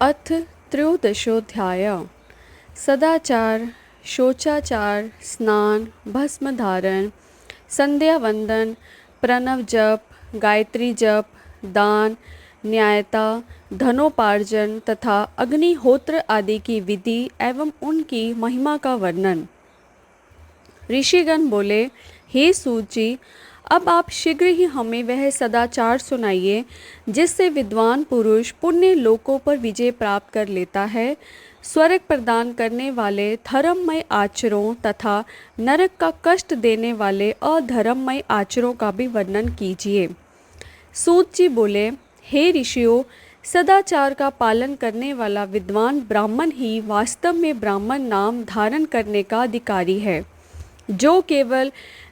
अथ त्रयोदशोऽध्यायः। सदाचार, शोचाचार, स्नान, भस्म धारण, संध्या वंदन, प्रणव जप, गायत्री जप, दान, न्यायता, धनोपार्जन तथा अग्निहोत्र आदि की विधि एवं उनकी महिमा का वर्णन। ऋषिगण बोले, हे सूत जी, अब आप शीघ्र ही हमें वह सदाचार सुनाइए जिससे विद्वान पुरुष पुण्य लोकों पर विजय प्राप्त कर लेता है। स्वर्ग प्रदान करने वाले धर्ममय आचरों तथा नरक का कष्ट देने वाले अधर्ममय आचरों का भी वर्णन कीजिए। सूत जी बोले, हे ऋषियों, सदाचार का पालन करने वाला विद्वान ब्राह्मण ही वास्तव में ब्राह्मण नाम धारण करने का अधिकारी है। जो केवल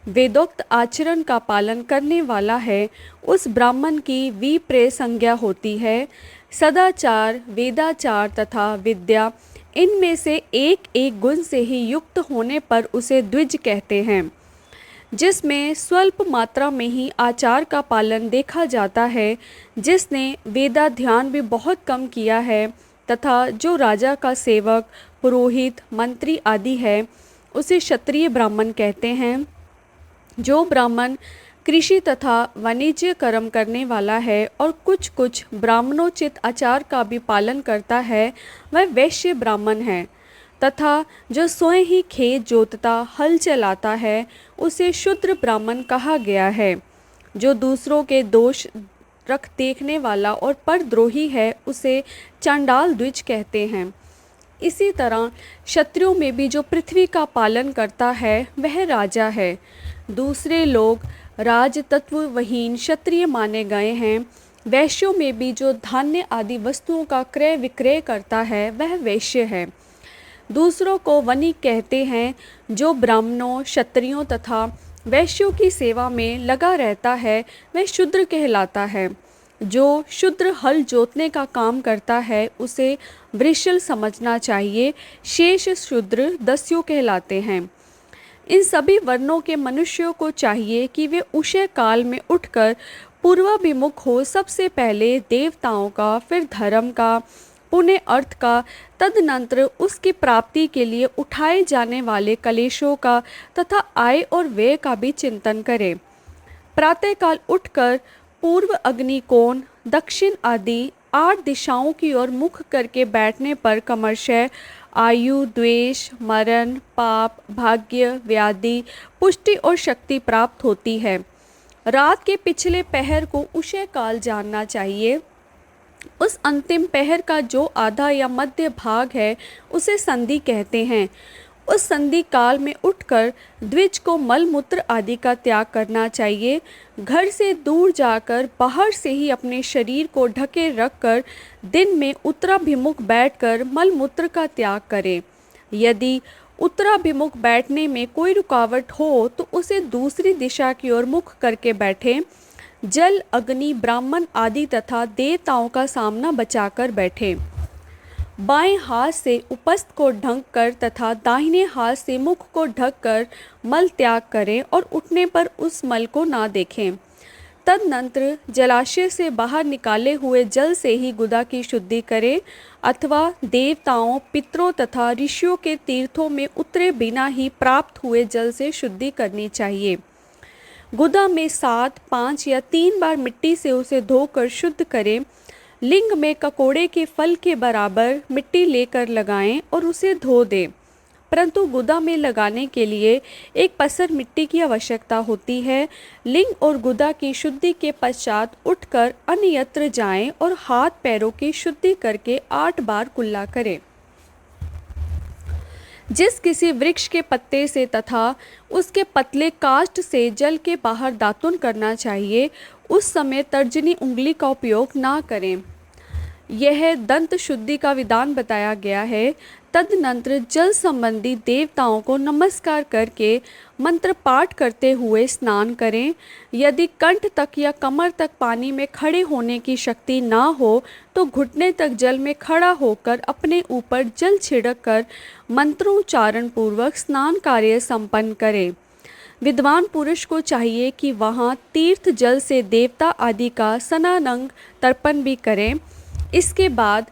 वेदोक्त आचरण का पालन करने वाला है, उस ब्राह्मण की विप्रेय संज्ञा होती है। सदाचार, वेदाचार तथा विद्या, इनमें से एक एक गुण से ही युक्त होने पर उसे द्विज कहते हैं। जिसमें स्वल्प मात्रा में ही आचार का पालन देखा जाता है, जिसने वेदाध्यान भी बहुत कम किया है, तथा जो राजा का सेवक, पुरोहित, मंत्री आदि है, उसे क्षत्रिय ब्राह्मण कहते हैं। जो ब्राह्मण कृषि तथा वाणिज्य कर्म करने वाला है और कुछ कुछ ब्राह्मणोचित आचार का भी पालन करता है, वह वैश्य ब्राह्मण है। तथा जो स्वयं ही खेत जोतता, हल चलाता है, उसे शूद्र ब्राह्मण कहा गया है। जो दूसरों के दोष रख देखने वाला और परद्रोही है, उसे चांडाल द्विज कहते हैं। इसी तरह क्षत्रियों में भी जो पृथ्वी का पालन करता है, वह राजा है। दूसरे लोग राज तत्वहीन क्षत्रिय माने गए हैं। वैश्यों में भी जो धान्य आदि वस्तुओं का क्रय विक्रय करता है, वह वैश्य है। दूसरों को वणिक कहते हैं। जो ब्राह्मणों, क्षत्रियों तथा वैश्यों की सेवा में लगा रहता है, वह शूद्र कहलाता है। जो शूद्र हल जोतने का काम करता है, उसे वृषल समझना चाहिए। शेष शूद्र दस्यु कहलाते हैं। इन सभी वर्णों के मनुष्यों को चाहिए कि वे उषय काल में उठकर पूर्वाभिमुख हो सबसे पहले देवताओं का, फिर धर्म का, पुण्य अर्थ का, तदनंतर उसकी प्राप्ति के लिए उठाए जाने वाले कलेशों का तथा आय और व्यय का भी चिंतन करें। प्रातःकाल उठकर पूर्व, अग्निकोण, दक्षिण आदि 8 दिशाओं की ओर मुख करके बैठने पर क्रमशः आयु, द्वेष, मरण, पाप, भाग्य, व्याधि, पुष्टि और शक्ति प्राप्त होती है। रात के पिछले पहर को उषय काल जानना चाहिए। उस अंतिम पहर का जो आधा या मध्य भाग है, उसे संधि कहते हैं। उस संधि काल में उठकर द्विज को मल मूत्र आदि का त्याग करना चाहिए। घर से दूर जाकर बाहर से ही अपने शरीर को ढके रखकर दिन में उत्तराभिमुख बैठकर मल मूत्र का त्याग करें। यदि उत्तराभिमुख बैठने में कोई रुकावट हो तो उसे दूसरी दिशा की ओर मुख करके बैठें। जल, अग्नि, ब्राह्मण आदि तथा देवताओं का सामना बचाकर बैठें। बाएं हाथ से उपस्थ को ढक कर तथा दाहिने हाथ से मुख को ढक कर मल त्याग करें और उठने पर उस मल को ना देखें। तदनंतर जलाशय से बाहर निकाले हुए जल से ही गुदा की शुद्धि करें, अथवा देवताओं, पितरों तथा ऋषियों के तीर्थों में उतरे बिना ही प्राप्त हुए जल से शुद्धि करनी चाहिए। गुदा में 7, 5 या 3 बार मिट्टी से उसे धोकर शुद्ध करें। लिंग में ककोड़े के फल के बराबर मिट्टी लेकर लगाएं और उसे धो दें। परंतु गुदा में लगाने के लिए एक पसर मिट्टी की आवश्यकता होती है। लिंग और गुदा की शुद्धि के पश्चात उठकर अन्यत्र जाएं और हाथ पैरों की शुद्धि करके 8 बार कुल्ला करें। जिस किसी वृक्ष के पत्ते से तथा उसके पतले काष्ठ से जल के बाहर दातुन करना चाहिए, उस समय तर्जनी उंगली का उपयोग ना करें। यह दंत शुद्धि का विधान बताया गया है। तदनंतर जल संबंधी देवताओं को नमस्कार करके मंत्र पाठ करते हुए स्नान करें। यदि कंठ तक या कमर तक पानी में खड़े होने की शक्ति ना हो तो घुटने तक जल में खड़ा होकर अपने ऊपर जल छिड़क कर मंत्रोच्चारण पूर्वक स्नान कार्य संपन्न करें। विद्वान पुरुष को चाहिए कि वहाँ तीर्थ जल से देवता आदि का स्नानंग तर्पण भी करें। इसके बाद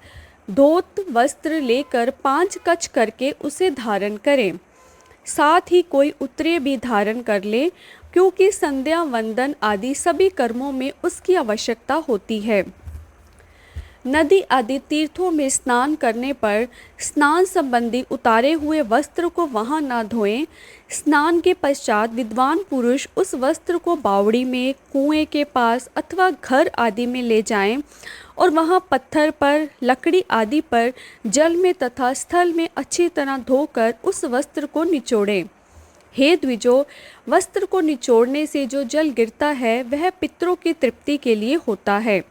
धोत वस्त्र लेकर 5 कच करके उसे धारण करें। साथ ही कोई उत्तरीय भी धारण कर ले, क्योंकि संध्या वंदन आदि सभी कर्मों में उसकी आवश्यकता होती है। नदी आदि तीर्थों में स्नान करने पर स्नान संबंधी उतारे हुए वस्त्र को वहां न धोएं। स्नान के पश्चात विद्वान पुरुष उस वस्त्र को बावड़ी में, कुएं के पास अथवा घर आदि में ले जाएं और वहां पत्थर पर, लकड़ी आदि पर जल में तथा स्थल में अच्छी तरह धोकर उस वस्त्र को निचोड़ें। हे द्विजो, वस्त्र को निचोड़ने से जो जल गिरता है वह पितरों की तृप्ति के लिए होता है।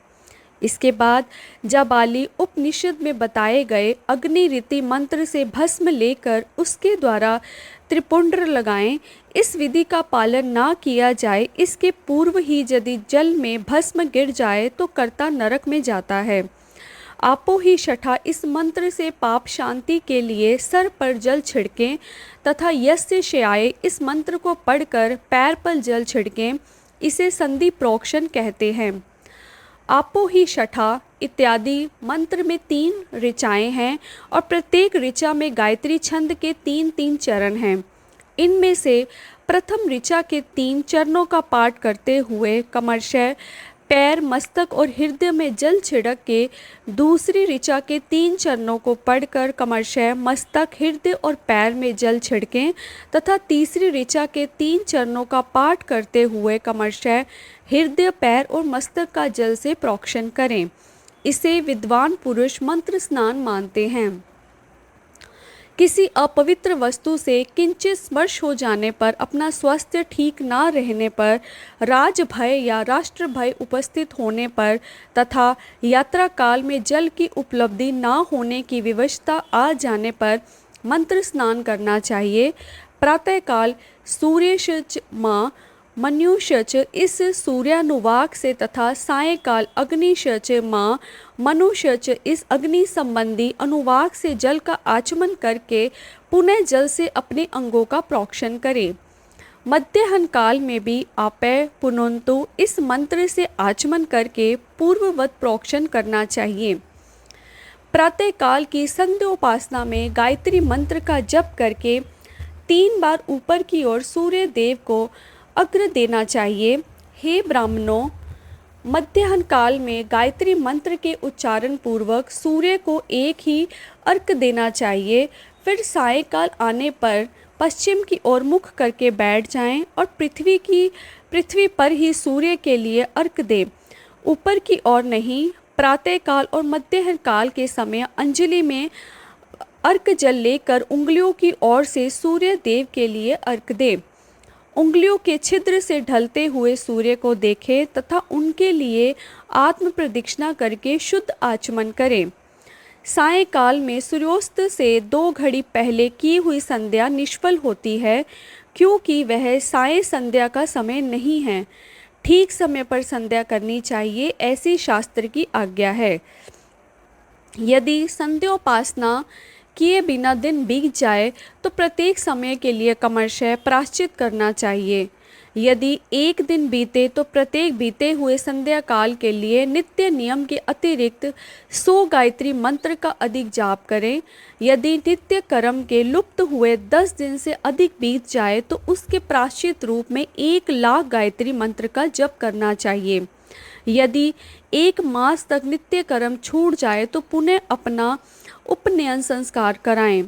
इसके बाद जाबाली उपनिषद में बताए गए अग्नि रीति मंत्र से भस्म लेकर उसके द्वारा त्रिपुंड्र लगाएं। इस विधि का पालन ना किया जाए, इसके पूर्व ही यदि जल में भस्म गिर जाए तो कर्ता नरक में जाता है। आपो ही शठा इस मंत्र से पाप शांति के लिए सर पर जल छिड़कें तथा यस्य शयाय इस मंत्र को पढ़कर पैर पर जल छिड़कें। इसे संधि प्रोक्षण कहते हैं। आपो ही शठा इत्यादि मंत्र में 3 ऋचाएँ हैं और प्रत्येक ऋचा में गायत्री छंद के 3-3 चरण हैं। इनमें से प्रथम ऋचा के 3 चरणों का पाठ करते हुए कमरशय, पैर, मस्तक और हृदय में जल छिड़क के दूसरी ऋचा के 3 चरणों को पढ़कर कमरशय, मस्तक, हृदय और पैर में जल छिड़कें तथा तीसरी ऋचा के 3 चरणों का पाठ करते हुए कमरशय, हृदय, पैर और मस्तक का जल से प्रोक्षण करें। इसे विद्वान पुरुष मंत्र स्नान मानते हैं। किसी अपवित्र वस्तु से किंचित स्पर्श हो जाने पर अपना स्वास्थ्य ठीक ना रहने पर, राजभय या राष्ट्र भय उपस्थित होने पर तथा यात्रा काल में जल की उपलब्धि ना होने की विवशता आ जाने पर मंत्र स्नान करना चाहिए। प्रातःकाल सूर्यशच माँ मनुष्यच इस सूर्यानुवाक से तथा सायंकाल अग्निशच माँ मनुष्यच इस अग्नि संबंधी अनुवाक से जल का आचमन करके पुनः जल से अपने अंगों का प्रोक्षण करें। मध्याह्न काल में भी आपय पुनन्तु इस मंत्र से आचमन करके पूर्ववत प्रोक्षण करना चाहिए। प्रातःकाल की संध्योपासना में गायत्री मंत्र का जप करके 3 बार ऊपर की ओर सूर्य देव को अग्र देना चाहिए। हे ब्राह्मणों, मध्याह्न काल में गायत्री मंत्र के उच्चारण पूर्वक सूर्य को एक ही अर्घ देना चाहिए। फिर सायंकाल आने पर पश्चिम की ओर मुख करके बैठ जाएं और पृथ्वी पर ही सूर्य के लिए अर्घ दें, ऊपर की ओर नहीं। प्रातःकाल और मध्याह्न काल के समय अंजलि में अर्घ जल लेकर उंगलियों की ओर से सूर्य देव के लिए अर्घ दें। उंगलियों के छिद्र से ढलते हुए सूर्य को देखें तथा उनके लिए आत्म प्रदक्षिणा करके शुद्ध आचमन करें। सायंकाल में सूर्योस्त से 2 घड़ी पहले की हुई संध्या निष्फल होती है, क्योंकि वह साय संध्या का समय नहीं है। ठीक समय पर संध्या करनी चाहिए, ऐसी शास्त्र की आज्ञा है। यदि संध्योपासना किए बिना दिन बीत जाए तो प्रत्येक समय के लिए क्रमशः प्रायश्चित करना चाहिए। यदि एक दिन बीते तो प्रत्येक बीते हुए संध्या काल के लिए नित्य नियम के अतिरिक्त 100 गायत्री मंत्र का अधिक जाप करें। यदि नित्य कर्म के लुप्त हुए 10 दिन से अधिक बीत जाए तो उसके प्रायश्चित रूप में 1 लाख गायत्री मंत्र का जप करना चाहिए। यदि 1 मास तक नित्य कर्म छूट जाए तो पुनः अपना उपनयन संस्कार कराएं।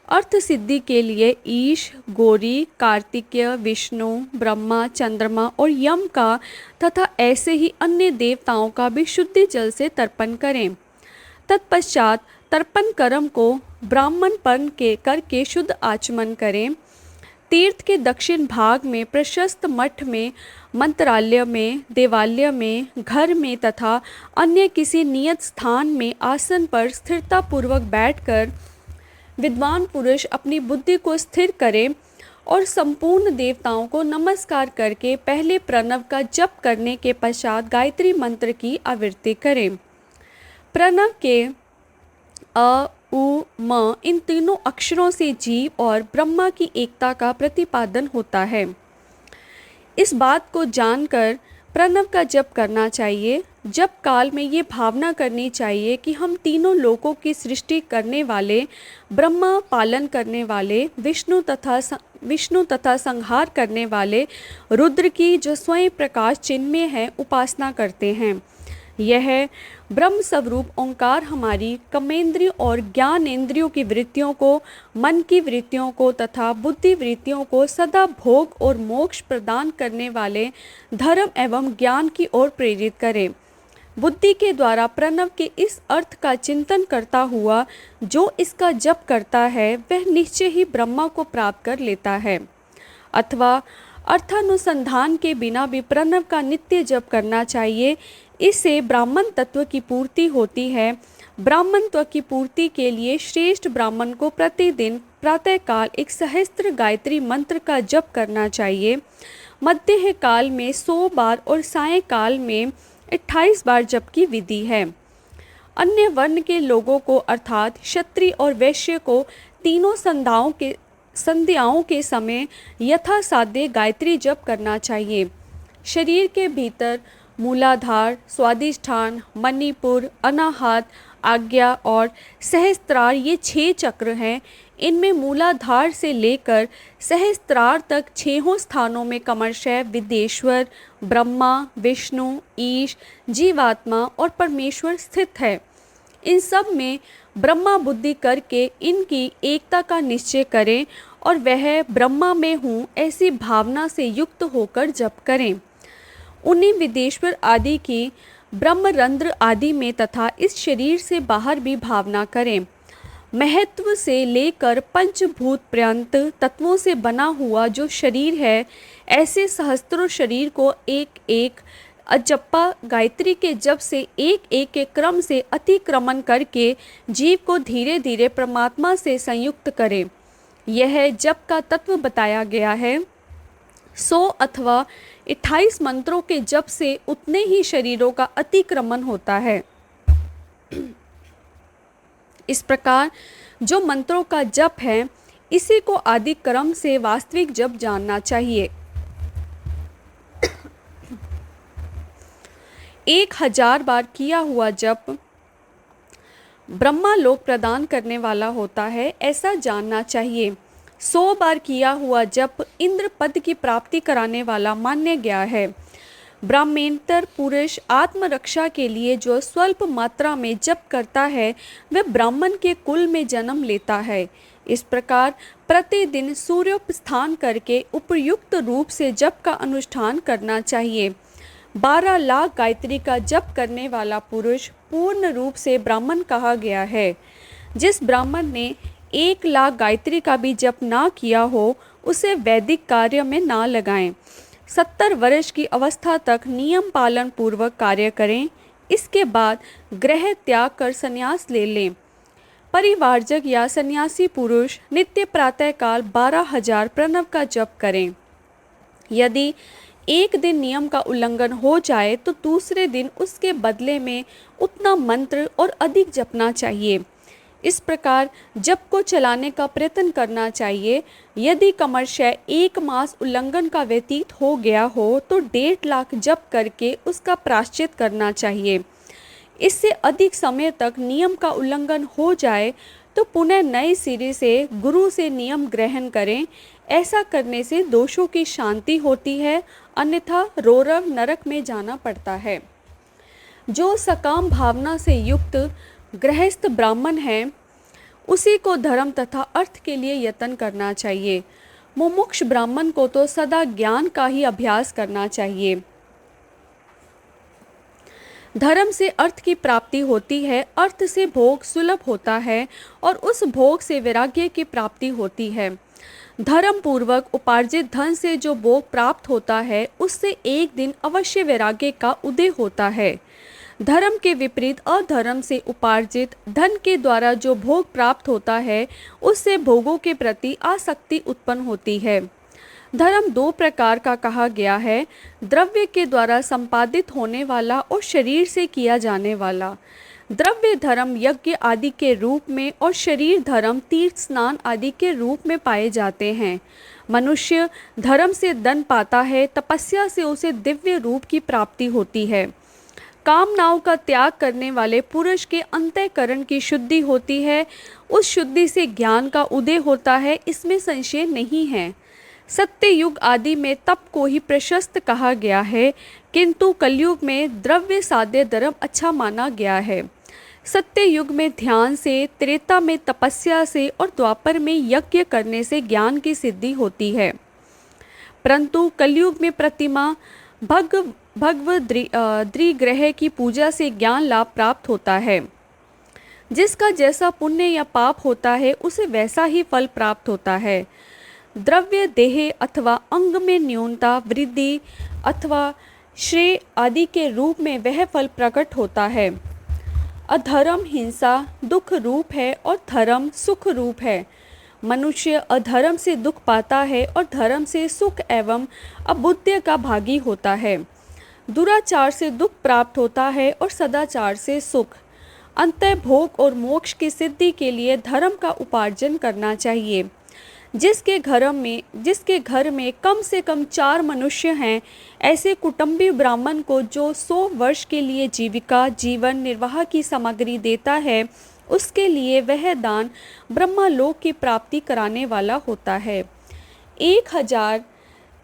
अर्थ सिद्धि के लिए ईश, गौरी, कार्तिकेय, विष्णु, ब्रह्मा, चंद्रमा और यम का तथा ऐसे ही अन्य देवताओं का भी शुद्ध जल से तर्पण करें। तत्पश्चात तर्पण कर्म को ब्राह्मणपन के करके शुद्ध आचमन करें। तीर्थ के दक्षिण भाग में प्रशस्त मठ में, मंत्रालय में, देवालय में, घर में तथा अन्य किसी नियत स्थान में आसन पर स्थिरतापूर्वक बैठकर विद्वान पुरुष अपनी बुद्धि को स्थिर करें और संपूर्ण देवताओं को नमस्कार करके पहले प्रणव का जप करने के पश्चात गायत्री मंत्र की आवृत्ति करें। प्रणव के अ, उ, म इन तीनों अक्षरों से जीव और ब्रह्मा की एकता का प्रतिपादन होता है। इस बात को जानकर प्रणव का जप करना चाहिए। जप काल में ये भावना करनी चाहिए कि हम तीनों लोकों की सृष्टि करने वाले ब्रह्मा, पालन करने वाले विष्णु तथा संहार करने वाले रुद्र की जो स्वयं प्रकाश चिन्मय है उपासना करते हैं। यह ब्रह्म स्वरूप ओंकार हमारी कर्मेंद्रियों और ज्ञानेंद्रियों की वृत्तियों को, मन की वृत्तियों को तथा बुद्धि वृत्तियों को सदा भोग और मोक्ष प्रदान करने वाले धर्म एवं ज्ञान की ओर प्रेरित करे। बुद्धि के द्वारा प्रणव के इस अर्थ का चिंतन करता हुआ जो इसका जप करता है वह निश्चय ही ब्रह्मा को प्राप्त कर लेता है। अथवा अर्थानुसंधान के बिना भी प्रणव का नित्य जप करना चाहिए। इससे ब्राह्मण तत्व की पूर्ति होती है। ब्राह्मण तत्व की पूर्ति के लिए श्रेष्ठ ब्राह्मण को प्रतिदिन प्रातःकाल 1 सहस्त्र गायत्री मंत्र का जप करना चाहिए। मध्य काल में 100 बार और सायंकाल में 28 बार जप की विधि है। अन्य वर्ण के लोगों को अर्थात क्षत्रिय और वैश्य को तीनों संध्याओं के समय यथासाध्य गायत्री जप करना चाहिए। शरीर के भीतर मूलाधार, स्वादिष्ठान, मणिपुर, अनाहत, आज्ञा और सहस्त्रार ये 6 चक्र हैं। इनमें मूलाधार से लेकर सहस्त्रार तक 6 स्थानों में क्रमशः विदेश्वर, ब्रह्मा, विष्णु, ईश, जीवात्मा और परमेश्वर स्थित है। इन सब में ब्रह्मा बुद्धि करके इनकी एकता का निश्चय करें और वह ब्रह्मा में हूँ ऐसी भावना से युक्त होकर जप करें। उन्हीं विदेश्वर आदि की ब्रह्मरंध्र आदि में तथा इस शरीर से बाहर भी भावना करें। महत्व से लेकर पंचभूत पर्यंत तत्वों से बना हुआ जो शरीर है, ऐसे सहस्त्रों शरीर को एक एक अजप्पा गायत्री के जप से एक एक के क्रम से अतिक्रमण करके जीव को धीरे धीरे परमात्मा से संयुक्त करें। यह जप का तत्व बताया गया है। 100 अथवा 28 मंत्रों के जप से उतने ही शरीरों का अतिक्रमण होता है। इस प्रकार जो मंत्रों का जप है इसी को आदि क्रम से वास्तविक जप जानना चाहिए। 1000 बार किया हुआ जप ब्रह्मा लोक प्रदान करने वाला होता है, ऐसा जानना चाहिए। 100 बार किया हुआ जप इंद्र पद की प्राप्ति कराने वाला मान्य गया है। ब्राह्मणेतर पुरुष आत्मरक्षा के लिए जो स्वल्प मात्रा में जप करता है वह ब्राह्मण के कुल में जन्म लेता है। इस प्रकार प्रतिदिन सूर्योपस्थान करके उपयुक्त रूप से जप का अनुष्ठान करना चाहिए। 12 लाख गायत्री का जप करने वाला पुरुष पूर्ण रूप से ब्राह्मण कहा गया है। जिस ब्राह्मण ने 1 लाख गायत्री का भी जप ना किया हो उसे वैदिक कार्य में ना लगाएं। 70 वर्ष की अवस्था तक नियम पालन पूर्वक कार्य करें। इसके बाद गृह त्याग कर संन्यास ले लें। परिवारजक या सन्यासी पुरुष नित्य प्रातःकाल 12,000 प्रणव का जप करें। यदि एक दिन नियम का उल्लंघन हो जाए तो दूसरे दिन उसके बदले में उतना मंत्र और अधिक जपना चाहिए। इस प्रकार जप को चलाने का प्रयत्न करना चाहिए। यदि क्रमशः 1 मास उल्लंघन का व्यतीत हो गया हो तो 1.5 लाख जप करके उसका प्रायश्चित करना चाहिए। इससे अधिक समय तक नियम का उल्लंघन हो जाए तो पुनः नए सिरे से गुरु से नियम ग्रहण करें। ऐसा करने से दोषों की शांति होती है, अन्यथा रौरव नरक में जाना पड़ता है। जो सकाम भावना से युक्त गृहस्थ ब्राह्मण है उसी को धर्म तथा अर्थ के लिए यत्न करना चाहिए। मुमुक्ष ब्राह्मण को तो सदा ज्ञान का ही अभ्यास करना चाहिए। धर्म से अर्थ की प्राप्ति होती है, अर्थ से भोग सुलभ होता है और उस भोग से वैराग्य की प्राप्ति होती है। धर्म पूर्वक उपार्जित धन से जो भोग प्राप्त होता है उससे एक दिन अवश्य वैराग्य का उदय होता है। धर्म के विपरीत अधर्म से उपार्जित धन के द्वारा जो भोग प्राप्त होता है उससे भोगों के प्रति आसक्ति उत्पन्न होती है। धर्म 2 प्रकार का कहा गया है, द्रव्य के द्वारा संपादित होने वाला और शरीर से किया जाने वाला। द्रव्य धर्म यज्ञ आदि के रूप में और शरीर धर्म तीर्थ स्नान आदि के रूप में पाए जाते हैं। मनुष्य धर्म से धन पाता है, तपस्या से उसे दिव्य रूप की प्राप्ति होती है। कामनाओं का त्याग करने वाले पुरुष के अंतःकरण की शुद्धि होती है, उस शुद्धि से ज्ञान का उदय होता है, इसमें संशय नहीं है। सत्य युग आदि में तप को ही प्रशस्त कहा गया है, किंतु कलयुग में द्रव्य साध्य धर्म अच्छा माना गया है। सत्य युग में ध्यान से, त्रेता में तपस्या से और द्वापर में यज्ञ करने से ज्ञान की सिद्धि होती है, परंतु कलयुग में प्रतिमा भगव द्विग्रह की पूजा से ज्ञान लाभ प्राप्त होता है। जिसका जैसा पुण्य या पाप होता है उसे वैसा ही फल प्राप्त होता है। द्रव्य देह अथवा अंग में न्यूनता, वृद्धि अथवा श्रेय आदि के रूप में वह फल प्रकट होता है। अधर्म हिंसा दुख रूप है और धर्म सुख रूप है। मनुष्य अधर्म से दुख पाता है और धर्म से सुख एवं अबुद्ध का भागी होता है। दुराचार से दुख प्राप्त होता है और सदाचार से सुख। अंतः भोग और मोक्ष की सिद्धि के लिए धर्म का उपार्जन करना चाहिए। जिसके घर में कम से कम 4 मनुष्य हैं, ऐसे कुटुंबी ब्राह्मण को जो 100 वर्ष के लिए जीवन निर्वाह की सामग्री देता है, उसके लिए वह दान ब्रह्मलोक की प्राप्ति कराने वाला होता है। 1000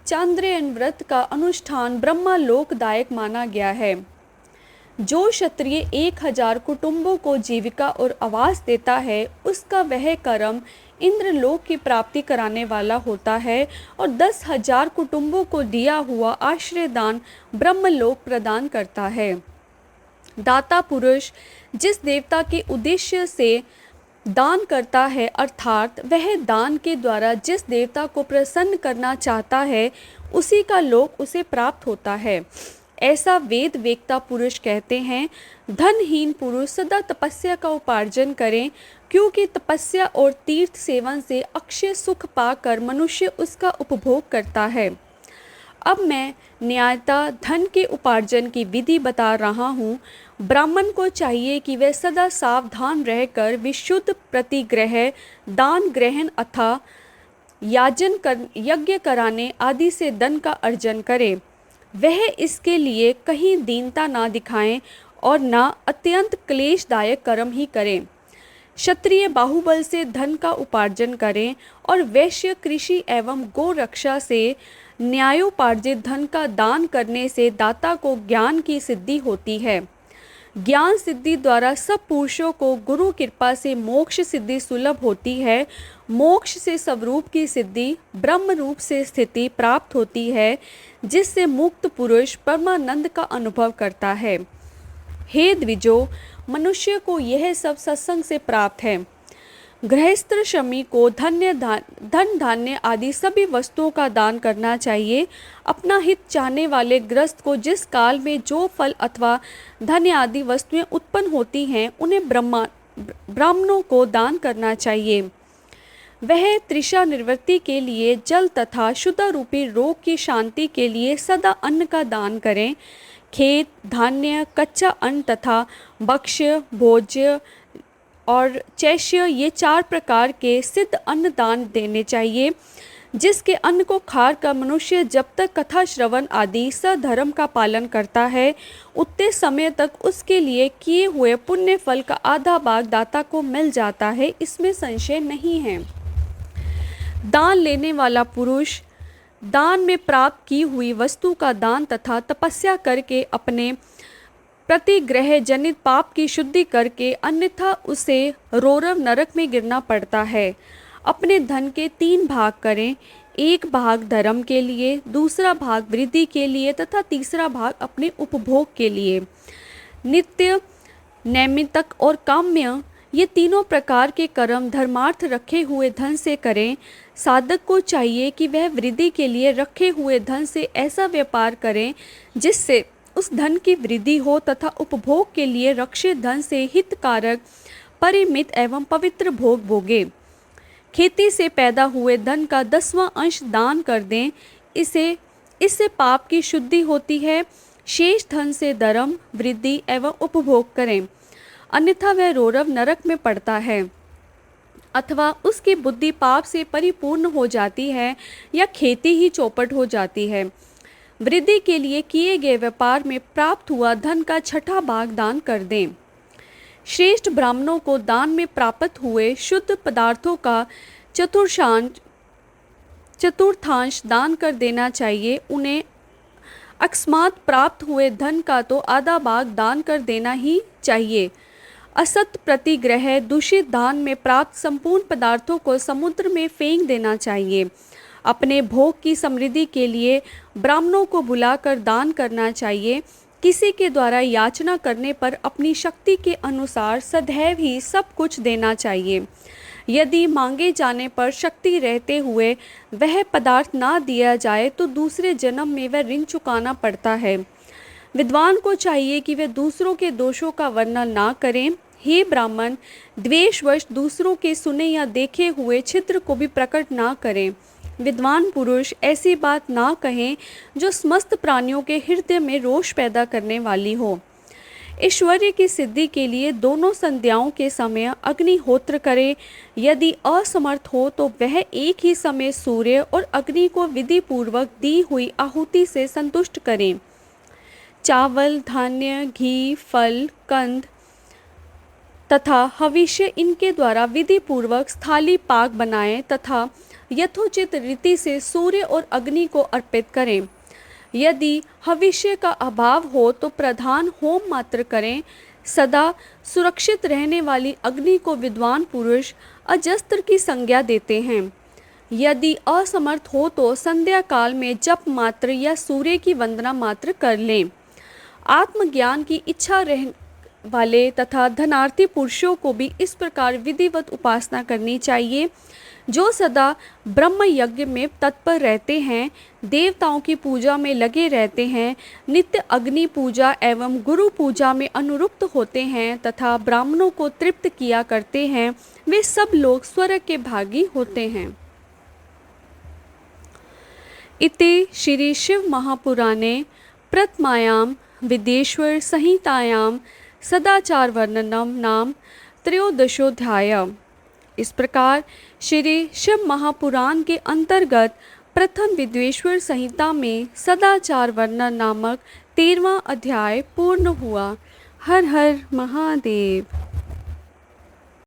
चांद्रायन व्रत का अनुष्ठान ब्रह्मलोकदायक माना गया है। जो क्षत्रिय 1000 कुटुंबों को जीविका और आवास देता है, उसका वह कर्म इंद्रलोक की प्राप्ति कराने वाला होता है और 10,000 कुटुंबों को दिया हुआ आश्रय दान ब्रह्मलोक प्रदान करता है। दाता पुरुष जिस देवता के उद्देश्य से दान करता है, अर्थात वह दान के द्वारा जिस देवता को प्रसन्न करना चाहता है, उसी का लोक उसे प्राप्त होता है। ऐसा वेद वेत्ता पुरुष कहते हैं। धनहीन पुरुष सदा तपस्या का उपार्जन करें, क्योंकि तपस्या और तीर्थ सेवन से अक्षय सुख पाकर मनुष्य उसका उपभोग करता है। अब मैं न्यायता धन के उपार्जन की विधि बता रहा हूँ। ब्राह्मण को चाहिए कि वह सदा सावधान रहकर विशुद्ध प्रतिग्रह, दान ग्रहण अथवा यज्ञ कराने आदि से धन का अर्जन करे। वह इसके लिए कहीं दीनता ना दिखाएं और ना अत्यंत क्लेशदायक कर्म ही करें। क्षत्रिय बाहुबल से धन का उपार्जन करें और वैश्य कृषि एवं गो रक्षा से न्यायोपार्जित धन का दान करने से दाता को ज्ञान की सिद्धि होती है। ज्ञान सिद्धि द्वारा सब पुरुषों को गुरु कृपा से मोक्ष सिद्धि सुलभ होती है। मोक्ष से स्वरूप की सिद्धि, ब्रह्म रूप से स्थिति प्राप्त होती है, जिससे मुक्त पुरुष परमानंद का अनुभव करता है। हे द्विजो, मनुष्य को यह सब सत्संग से प्राप्त है। गृहस्थ श्रमी को धन धान्य आदि सभी वस्तुओं का दान करना चाहिए। अपना हित चाहने वाले गृहस्थ को जिस काल में जो फल अथवा धन आदि वस्तुएं उत्पन्न होती हैं, उन्हें ब्राह्मणों को दान करना चाहिए। वह तृषा निवृत्ति के लिए, जल तथा शुद्ध रूपी रोग की शांति के लिए सदा अन्न का दान करें। खेत, धान्य, कच्चा अन्न तथा भक्ष्य, भोज्य और चैष्य, ये 4 प्रकार के सिद्ध अन्न दान देने चाहिए। जिसके अन्न को खाकर मनुष्य जब तक कथा श्रवण आदि सधर्म का पालन करता है, उतने समय तक उसके लिए किए हुए पुण्य फल का आधा भाग दाता को मिल जाता है, इसमें संशय नहीं है। दान लेने वाला पुरुष दान में प्राप्त की हुई वस्तु का दान तथा तपस्या करके अपने प्रतिग्रह जनित पाप की शुद्धि करके, अन्यथा उसे रौरव नरक में गिरना पड़ता है। अपने धन के 3 भाग करें। 1 भाग धर्म के लिए, दूसरा भाग वृद्धि के लिए तथा तीसरा भाग अपने उपभोग के लिए। नित्य, नैमित्तिक और काम्य, ये तीनों प्रकार के कर्म धर्मार्थ रखे हुए धन से करें। साधक को चाहिए कि वह वृद्धि के लिए रखे हुए धन से ऐसा व्यापार करें जिससे उस धन की वृद्धि हो तथा उपभोग के लिए रक्षित धन से हितकारक, परिमित एवं पवित्र भोग भोगे। खेती से पैदा हुए धन का 10वां अंश दान कर दें। इससे पाप की शुद्धि होती है। शेष धन से धर्म, वृद्धि एवं उपभोग करें, अन्यथा वह रौरव नरक में पड़ता है, अथवा उसकी बुद्धि पाप से परिपूर्ण हो जाती है या खेती ही चौपट हो जाती है। वृद्धि के लिए किए गए व्यापार में प्राप्त हुआ धन का छठा भाग दान कर दें। श्रेष्ठ ब्राह्मणों को दान में प्राप्त हुए शुद्ध पदार्थों का चतुर्थांश दान कर देना चाहिए। उन्हें अकस्मात प्राप्त हुए धन का तो आधा भाग दान कर देना ही चाहिए। असत प्रतिग्रह दूषित दान में प्राप्त संपूर्ण पदार्थों को समुद्र में फेंक देना चाहिए। अपने भोग की समृद्धि के लिए ब्राह्मणों को बुलाकर दान करना चाहिए। किसी के द्वारा याचना करने पर अपनी शक्ति के अनुसार सदैव ही सब कुछ देना चाहिए। यदि मांगे जाने पर शक्ति रहते हुए वह पदार्थ ना दिया जाए तो दूसरे जन्म में वह ऋण चुकाना पड़ता है। विद्वान को चाहिए कि वे दूसरों के दोषों का वर्णन ना करें। हे ब्राह्मण, द्वेषवश दूसरों के सुने या देखे हुए छिद्र को भी प्रकट ना करें। विद्वान पुरुष ऐसी बात ना कहें जो समस्त प्राणियों के हृदय में रोष पैदा करने वाली हो। ऐश्वर्य की सिद्धि के लिए दोनों संध्याओं के समय अग्निहोत्र करे। यदि असमर्थ हो तो वह एक ही समय सूर्य और अग्नि को विधि पूर्वक दी हुई आहुति से संतुष्ट करें। चावल, धान्य, घी, फल, कंद तथा हविष्य इनके द्वारा विधि पूर्वक स्थाली पाक बनाएं तथा यथोचित रीति से सूर्य और अग्नि को अर्पित करें। यदि हविष्य का अभाव हो तो प्रधान होम मात्र करें। सदा सुरक्षित रहने वाली अग्नि को विद्वान पुरुष अजस्त्र की संज्ञा देते हैं। यदि असमर्थ हो तो संध्या काल में जप मात्र या सूर्य की वंदना मात्र कर लें। आत्मज्ञान की इच्छा वाले तथा धनार्थी पुरुषों को भी इस प्रकार विधिवत उपासना करनी चाहिए। जो सदा ब्रह्म यज्ञ में तत्पर रहते हैं, देवताओं की पूजा में लगे रहते हैं, नित्य अग्नि पूजा एवं गुरु पूजा में अनुरुक्त होते हैं तथा ब्राह्मणों को तृप्त किया करते हैं, वे सब लोग स्वर्ग के भागी होते हैं। इति श्री शिव महापुराणे प्रथमायां विदेश्वर संहितायां सदाचार वर्णनम नाम त्रयोदशोऽध्यायः। इस प्रकार श्री शिव महापुराण के अंतर्गत प्रथम विद्वेश्वर संहिता में सदाचार वर्णन नामक 13वां अध्याय पूर्ण हुआ। हर हर महादेव।